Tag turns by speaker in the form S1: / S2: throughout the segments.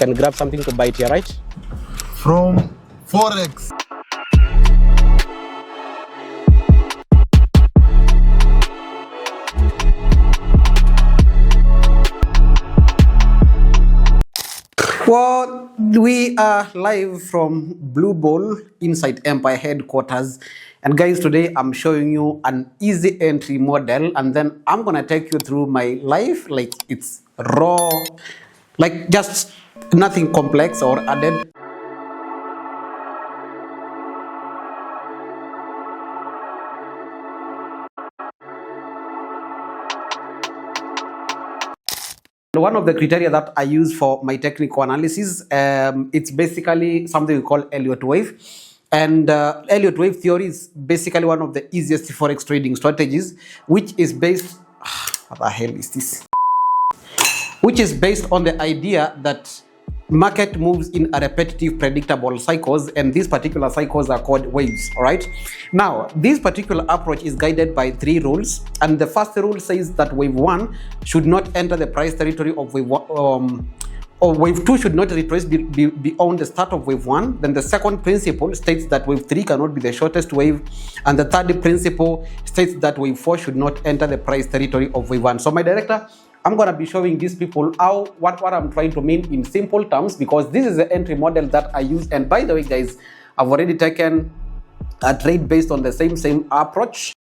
S1: can grab something to bite here, right?
S2: From Forex.
S1: Well, we are live from Blue Ball inside Empire headquarters. And guys, today I'm showing you an easy entry model, and then I'm gonna take you through my life like it's raw, like just nothing complex or added. One of the criteria that I use for my technical analysis, it's basically something we call Elliott wave. And Elliott wave theory is basically one of the easiest Forex trading strategies, which is based, what the hell is this? Which is based on the idea that market moves in a repetitive, predictable cycles, and these particular cycles are called waves. All right. Now, this particular approach is guided by 3 rules, and the first rule says that wave 1 should not enter the price territory of wave 1, or wave 2 should not retrace beyond the start of wave 1. Then the second principle states that wave 3 cannot be the shortest wave, and the third principle states that wave 4 should not enter the price territory of wave 1. So my director, I'm going to be showing these people how what I'm trying to mean in simple terms, because this is the entry model that I use. And by the way, guys, I've already taken a trade based on the same approach.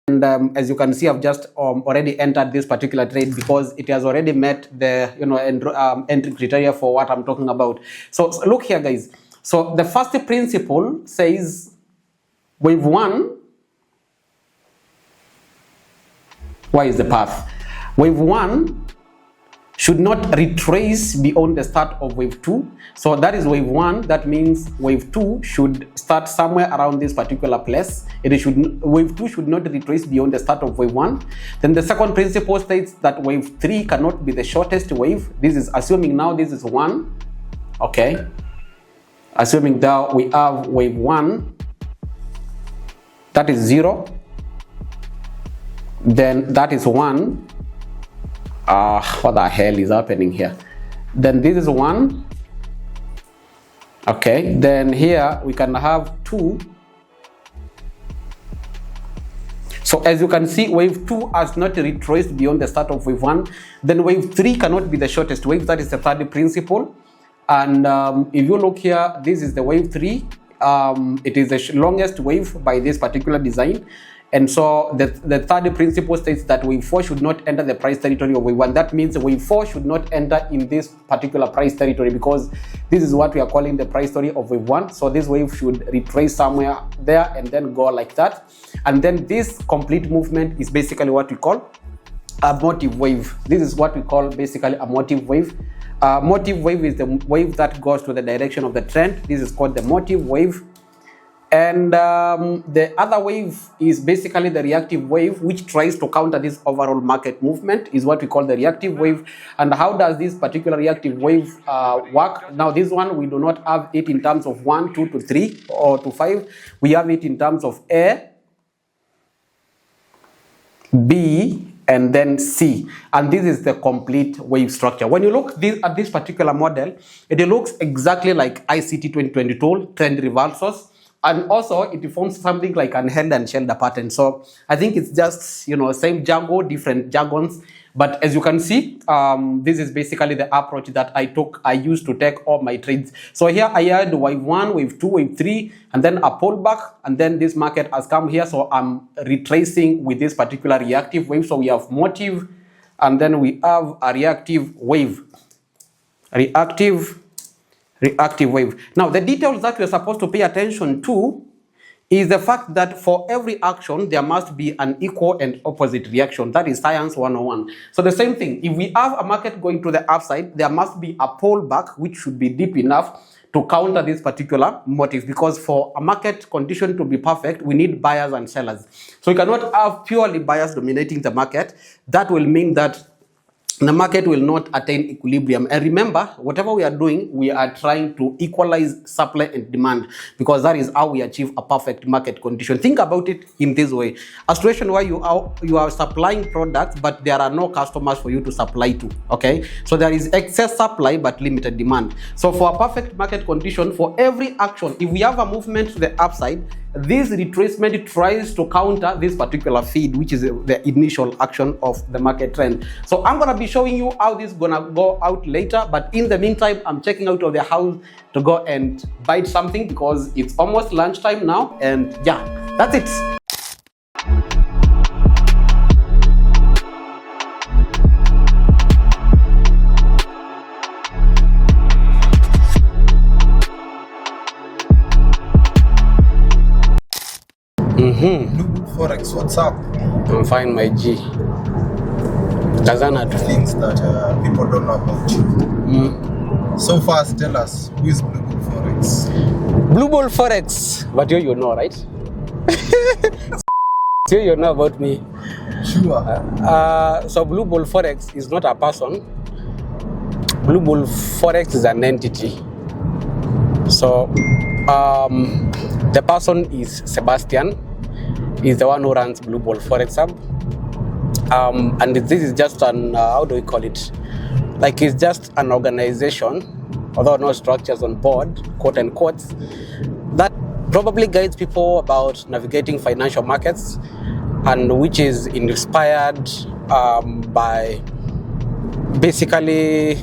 S1: And as you can see, I've just already entered this particular trade because it has already met the entry criteria for what I'm talking about. So look here, guys. So the first principle says wave 1. Why is the path? Wave 1 should not retrace beyond the start of wave 2. So that is wave 1. That means wave 2 should start somewhere around this particular place. Wave 2 should not retrace beyond the start of wave 1. Then the second principle states that wave 3 cannot be the shortest wave. This is assuming now this is 1. Okay. Assuming that we have wave 1, that is 0. Then that is 1. What the hell is happening here? Then this is 1. Okay, then here we can have 2. So as you can see, wave 2 has not retraced beyond the start of wave 1. Then wave 3 cannot be the shortest wave. That is the third principle. And if you look here, this is the wave 3. It is the longest wave by this particular design. And so the third principle states that wave 4 should not enter the price territory of wave 1. That means wave 4 should not enter in this particular price territory, because this is what we are calling the price territory of wave 1. So this wave should retrace somewhere there and then go like that. And then this complete movement is basically what we call a motive wave. This is what we call basically a motive wave. Motive wave is the wave that goes to the direction of the trend. This is called the motive wave. And the other wave is basically the reactive wave, which tries to counter this overall market movement, is what we call the reactive wave. And how does this particular reactive wave work? Now, this one, we do not have it in terms of 1, 2 to 3 or to 5. We have it in terms of A, B, and then C. And this is the complete wave structure. When you look at this particular model, it looks exactly like ICT 2022 trend reversals. And also it forms something like an head and shoulder pattern. So I think it's just, same jargon, different jargons. But as you can see, this is basically the approach that I used to take all my trades. So here I had wave 1, wave 2, wave 3, and then a pullback. And then this market has come here. So I'm retracing with this particular reactive wave. So we have motive, and then we have a reactive wave. Reactive wave. Now, the details that we're supposed to pay attention to is the fact that for every action, there must be an equal and opposite reaction. That is science 101. So the same thing, if we have a market going to the upside, there must be a pullback, which should be deep enough to counter this particular motive, because for a market condition to be perfect, we need buyers and sellers. So we cannot have purely buyers dominating the market. That will mean that the market will not attain equilibrium. And remember, whatever we are doing, we are trying to equalize supply and demand, because that is how we achieve a perfect market condition. Think about it in this way: a situation where you are supplying products, but there are no customers for you to supply to. Okay, so there is excess supply but limited demand. So for a perfect market condition, for every action, if we have a movement to the upside, this retracement tries to counter this particular feed, which is the initial action of the market trend. So I'm gonna be showing you how this is gonna go out later, but in the meantime, I'm checking out of the house to go and buy something because it's almost lunchtime now, and yeah, that's it.
S2: Blue Bull Forex, what's up?
S1: I'm fine, my G. Kazana.
S2: Things that people don't know about you. So fast, tell us, who is Blue Bull Forex?
S1: Blue Bull Forex, but you know, right? You know about me.
S2: Sure.
S1: So Blue Bull Forex is not a person. Blue Bull Forex is an entity. So the person is Sebastian. He's the one who runs Blue Bull Forex Hub. And this is just an, how do we call it? Like, it's just an organization, although no structures on board, quote unquote, that probably guides people about navigating financial markets, and which is inspired by basically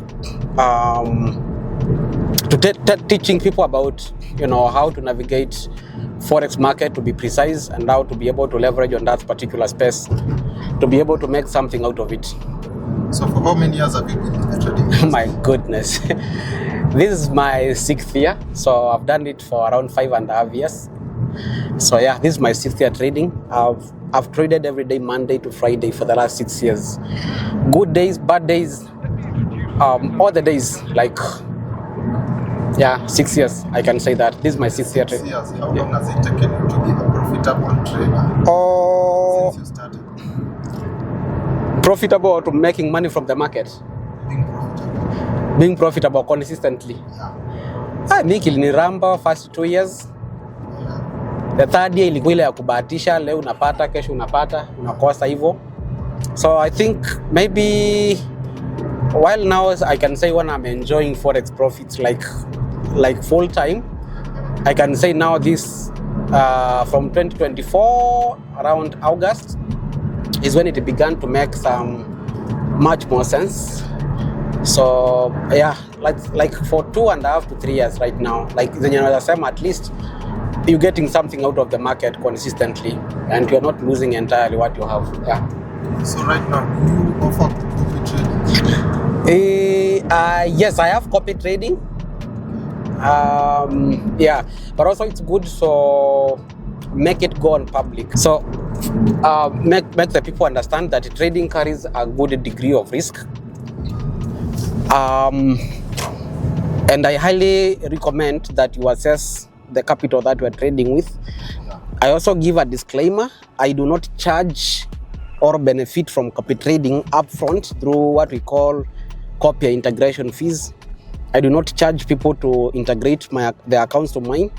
S1: teaching people about, you know, how to navigate Forex market, to be precise, and how to be able to leverage on that particular space to be able to make something out of it.
S2: So for how many years have you been in the trading?
S1: My goodness. This is my 6th year. So I've done it for around 5.5 years. So yeah, this is my 6th year trading. I've traded every day, Monday to Friday, for the last 6 years. Good days, bad days, all the days, like, yeah, 6 years, I can say that. This is my 6th year.
S2: 6 years. How long has it taken you to be a profitable trader since you started?
S1: Profitable to making money from the market?
S2: Being profitable.
S1: Being profitable consistently.
S2: Yeah.
S1: Mi kiliniramba first 2 years.
S2: Yeah.
S1: The third year ilikuwa ile ya kubahatisha, leo unapata, kesho unapata, unakosa hivyo. So I think maybe while now I can say when I'm enjoying Forex profits like full time, I can say now this from 2024 around August is when it began to make some much more sense. So yeah, like for 2.5 to 3 years right now, like at least you're getting something out of the market consistently, and you're not losing entirely what you have. Yeah.
S2: So right now, do you offer copy trading?
S1: Yes, I have copy trading. Yeah, but also it's good, so make it go on public. So make the people understand that trading carries a good degree of risk. And I highly recommend that you assess the capital that you are trading with. I also give a disclaimer: I do not charge or benefit from copy trading upfront through what we call copy integration fees. I do not charge people to integrate their accounts to mine.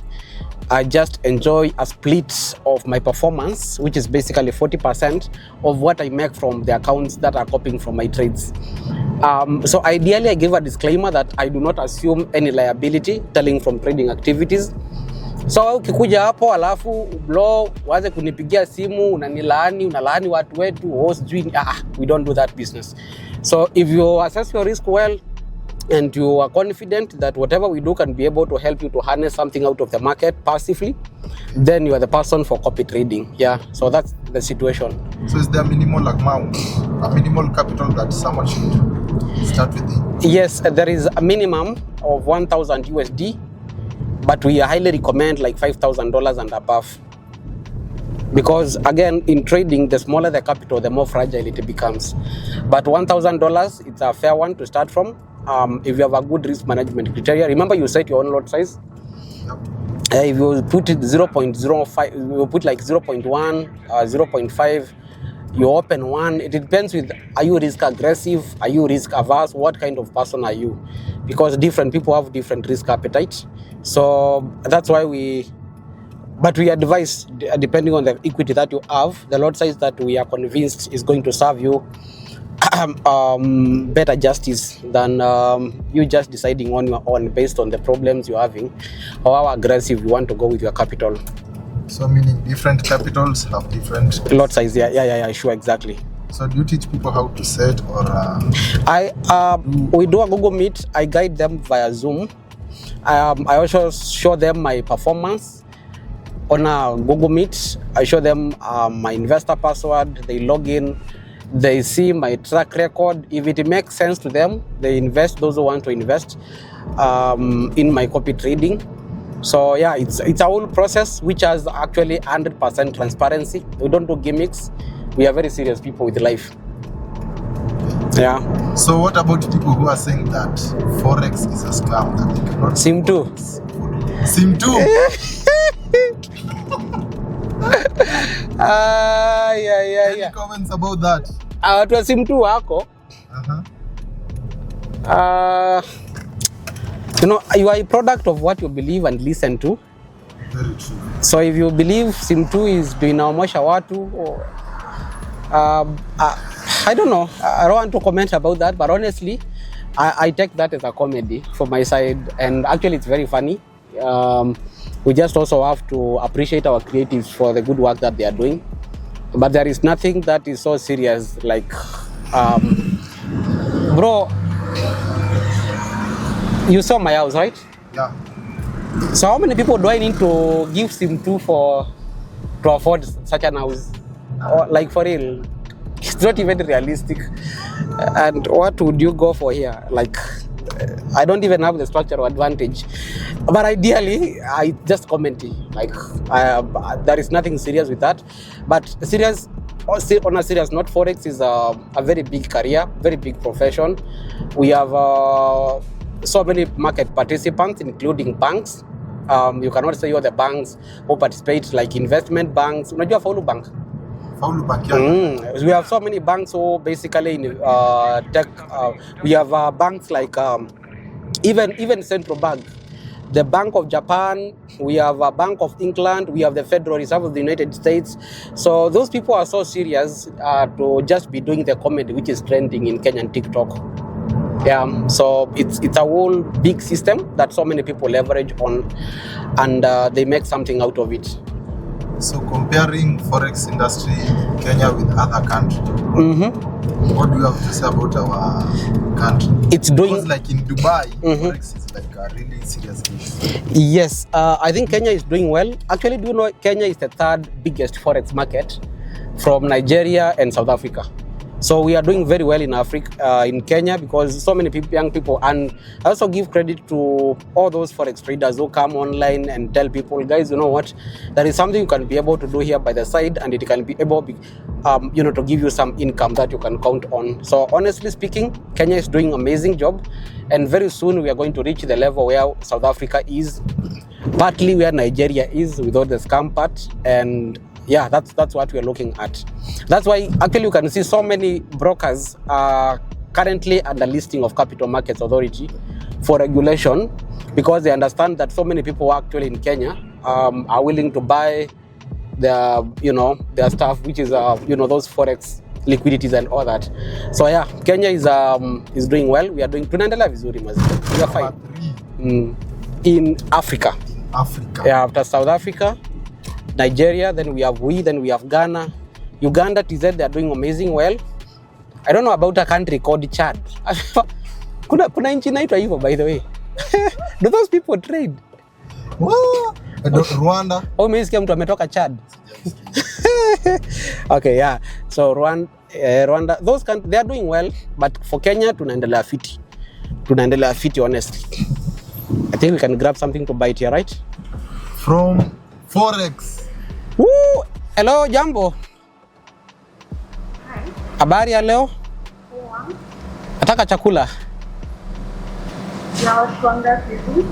S1: I just enjoy a split of my performance, which is basically 40% of what I make from the accounts that are copying from my trades. So ideally, I give a disclaimer that I do not assume any liability telling from trading activities. So ukikuja hapo alafu blow waze kunipigia simu unalaani watu wetu sijui, we don't do that business. So if you assess your risk well and you are confident that whatever we do can be able to help you to harness something out of the market passively, then you are the person for copy trading. Yeah, so that's the situation.
S2: So is there a minimal amount, a minimal capital that someone should start with?
S1: Yes, there is a minimum of 1,000 USD, but we highly recommend like $5,000 and above. Because again, in trading, the smaller the capital, the more fragile it becomes. But $1,000, it's a fair one to start from. If you have a good risk management criteria, remember you set your own lot size. If you put it 0.05, you put like 0.1, 0.5, you open one. It depends with, are you risk aggressive? Are you risk averse? What kind of person are you? Because different people have different risk appetite. So that's why we advise, depending on the equity that you have, the lot size that we are convinced is going to serve you better justice than you just deciding on your own based on the problems you're having or how aggressive you want to go with your capital.
S2: So meaning different capitals have different
S1: lot size. Yeah, sure, exactly.
S2: So do you teach people how to set, or
S1: we do a Google Meet. I guide them via Zoom. I also show them my performance on a Google Meet. I show them my investor password. They log in. They see my track record. If it makes sense to them, they invest. Those who want to invest in my copy trading. So yeah, it's a whole process which has actually 100% transparency. We don't do gimmicks. We are very serious people with life. Yeah.
S2: So what about people who are saying that Forex is a scam, that they cannot
S1: Sim too.
S2: Sim too.
S1: Yeah.
S2: Any comments about that?
S1: Watu wa Sim too wako. You know, you are a product of what you believe and listen to.
S2: Very true.
S1: So if you believe Sim 2 is inaomosha watu, or I don't know. I don't want to comment about that, but honestly, I take that as a comedy from my side, and actually it's very funny. We just also have to appreciate our creatives for the good work that they are doing. But there is nothing that is so serious like, bro, you saw my house, right?
S2: Yeah.
S1: So how many people do I need to give Sim 2 to afford such an house? Or, like, for real, it's not even realistic. And what would you go for here? Like, I don't even have the structural advantage. But ideally, I just commenting. Like, there is nothing serious with that. But serious, on a serious note, Forex is a very big career, very big profession. We have so many market participants, including banks. You cannot say you're the banks who participate, like investment banks. Unajua Faulu Bank?
S2: Faulu Bank, yeah.
S1: We have so many banks who basically in tech. We have banks like even Central Bank, the Bank of Japan. We have a Bank of England. We have the Federal Reserve of the United States. So those people are so serious to just be doing the comedy which is trending in Kenyan TikTok. Yeah, so it's a whole big system that so many people leverage on, and they make something out of it.
S2: So comparing Forex industry in Kenya with other countries, what do you have to say about our country?
S1: It's doing,
S2: because like in Dubai, Forex is like a really serious issue.
S1: Yes, I think Kenya is doing well. Actually, do you know Kenya is the third biggest Forex market from Nigeria and South Africa. So we are doing very well in Africa, in Kenya, because so many people, young people, and I also give credit to all those Forex traders who come online and tell people, guys, you know what, there is something you can be able to do here by the side, and it can be able, to give you some income that you can count on. So honestly speaking, Kenya is doing an amazing job, and very soon we are going to reach the level where South Africa is, partly where Nigeria is without the scam part, and yeah, that's what we are looking at. That's why actually you can see so many brokers are currently under listing of Capital Markets Authority for regulation, because they understand that so many people actually in Kenya are willing to buy their stuff, which is those Forex liquidities and all that. So yeah, Kenya is doing well. We are doing tunaendelea vizuri mazi. We are fine. In Africa. Yeah, after South Africa, Nigeria, then we have Ghana, Uganda, TZ, they are doing amazing well. I don't know about a country called Chad. kuna nchi inaitwa hivyo, by the way. Do those people trade?
S2: Rwanda.
S1: Oh, umesikia mtu ametoka Chad? Okay, yeah. So Rwanda, those countries, they are doing well, but for Kenya tunaendelea fiti honestly. I think we can grab something to bite here, right?
S2: From Forex.
S1: Woo! Hello, jambo.
S3: Hi.
S1: Habari ya leo?
S3: Poa.
S1: Nataka chakula.
S3: Na watu wangapi tu?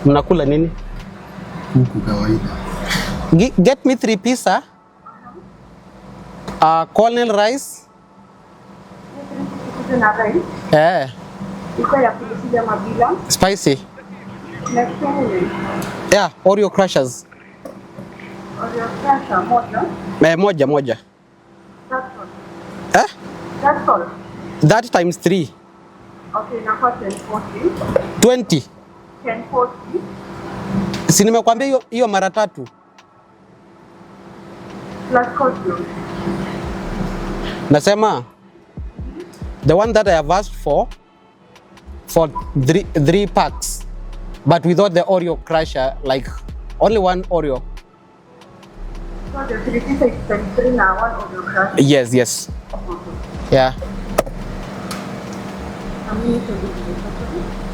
S1: Mnakula nini?
S2: Kuku kawaida.
S1: Get me 3 pizza. Colonel rice.
S3: Kuna rice. Iko ya pilipili ama bila.
S1: Spicy.
S3: Next one.
S1: Yeah, Oreo crushers.
S3: Oreo crusher moja.
S1: Moja.
S3: That's all. That's all.
S1: That times 3.
S3: Okay, na 1040.
S1: 20.
S3: 1040.
S1: Si nimekwambia hiyo mara 3.
S3: Plus coleslaw.
S1: Nasema the one that I have asked for 3 packs, but without the Oreo crusher, like only one Oreo.
S3: So the 3 pieces is 3 now, one Oreo crusher.
S1: Yes.
S3: Okay.
S1: Yeah.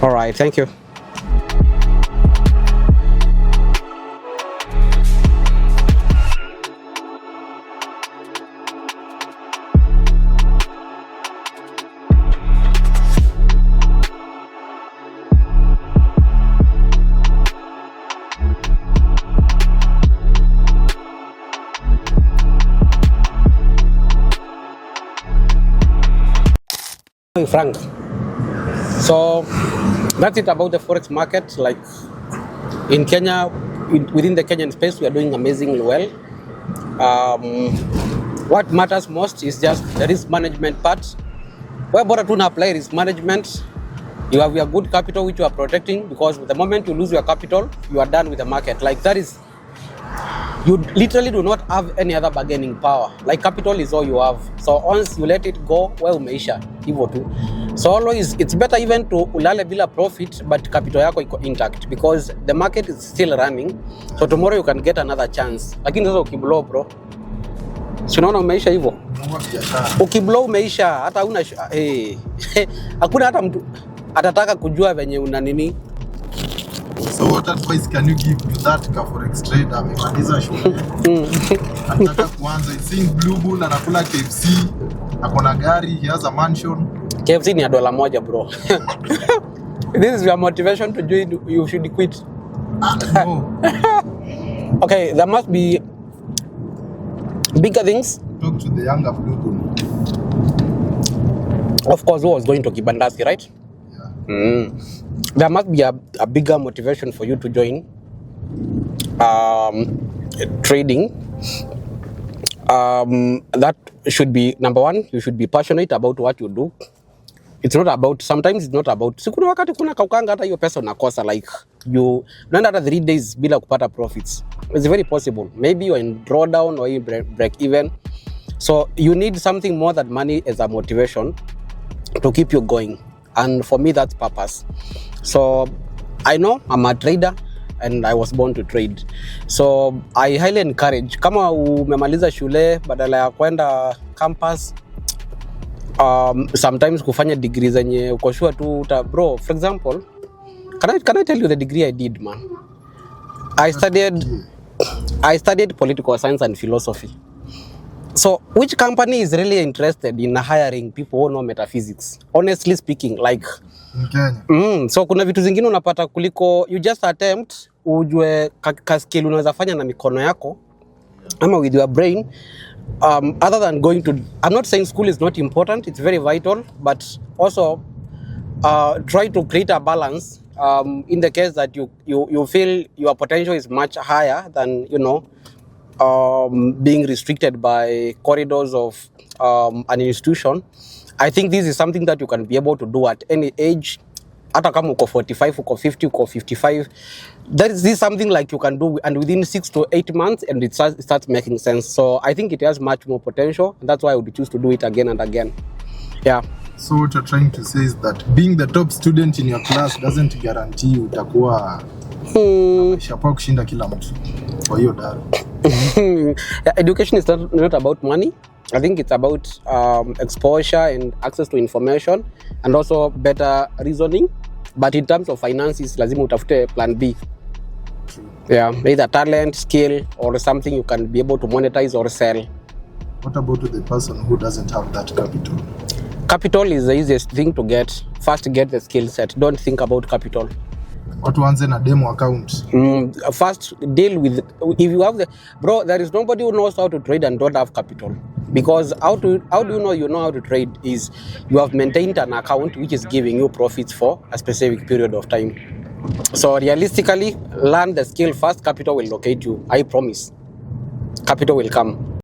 S1: All right, thank you. Frank. So that's it about the Forex market. Like in Kenya, within the Kenyan space, we are doing amazingly well. What matters most is just the risk management part. Where bora tuna apply risk management, you have your good capital which you are protecting, because the moment you lose your capital, you are done with the market. Like that is, you literally do not have any other bargaining power. Like capital is all you have. So once you let it go, well, umeisha hivyo tu. So always it's better even to ulale bila profit, but capital yako iko intact, because the market is still running. So tomorrow you can get another chance. Lakini sasa ukiblow bro, si unaona umeisha hivyo. Ukiblow umeisha, hata una hakuna hata mtu atataka kujua venye una nini.
S2: So what advice can you give to that Forex trader amemaliza shule? Anataka kuanza seeing blue bull, anakula KFC, akona gari, he has a mansion.
S1: KFC ni $1 bro. This is your motivation to join, you should quit.
S2: No.
S1: Okay, there must be bigger things.
S2: Talk to the younger blue bull.
S1: Of course, who was going to Kibandasi, right?
S2: Yeah.
S1: There must be a bigger motivation for you to join trading. That should be number one. You should be passionate about what you do. It's not about, sometimes it's not about, sikuna wakati kuna kaukanga hata hiyo pesa unakosa, like you unaenda hata 3 days bila kupata profits. It's very possible. Maybe you're in drawdown or you break even. So you need something more than money as a motivation to keep you going. And for me, that's purpose. So I know I'm a trader and I was born to trade. So I highly encourage, kama umemaliza shule badala ya kwenda campus, sometimes kufanya degree zenye uko sure tu bro, for example, can I tell you the degree I did, man? I studied political science and philosophy. So which company is really interested in hiring people who know metaphysics? Honestly speaking, like
S2: in Kenya.
S1: So kuna vitu zingine unapata kuliko you just attempt ujue ka skill unaweza fanya na mikono yako ama with your brain, other than going to, I'm not saying school is not important, it's very vital, but also try to create a balance in the case that you feel your potential is much higher than, you know, being restricted by corridors of an institution. I think this is something that you can be able to do at any age. Hata kama uko 45, uko 50, uko 55. This is something like you can do, and within 6 to 8 months, and it starts making sense. So I think it has much more potential. And that's why I would choose to do it again and again. Yeah.
S2: So what you're trying to say is that being the top student in your class doesn't guarantee utakuwa shapa kushinda kila mtu kwa hiyo dara.
S1: Education is not about money. I think it's about exposure and access to information, and also better reasoning. But in terms of finances, lazima utafute plan B. Yeah, either talent, skill, or something you can be able to monetize or sell.
S2: What about the person who doesn't have that capital? Capital
S1: is the easiest thing to get. First, get the skill set. Don't think about capital.
S2: What one's in a demo account?
S1: First, deal with, if you have the, bro, there is nobody who knows how to trade and don't have capital. Because how do you know how to trade is you have maintained an account which is giving you profits for a specific period of time. So realistically, learn the skill first, capital will locate you. I promise. Capital will come.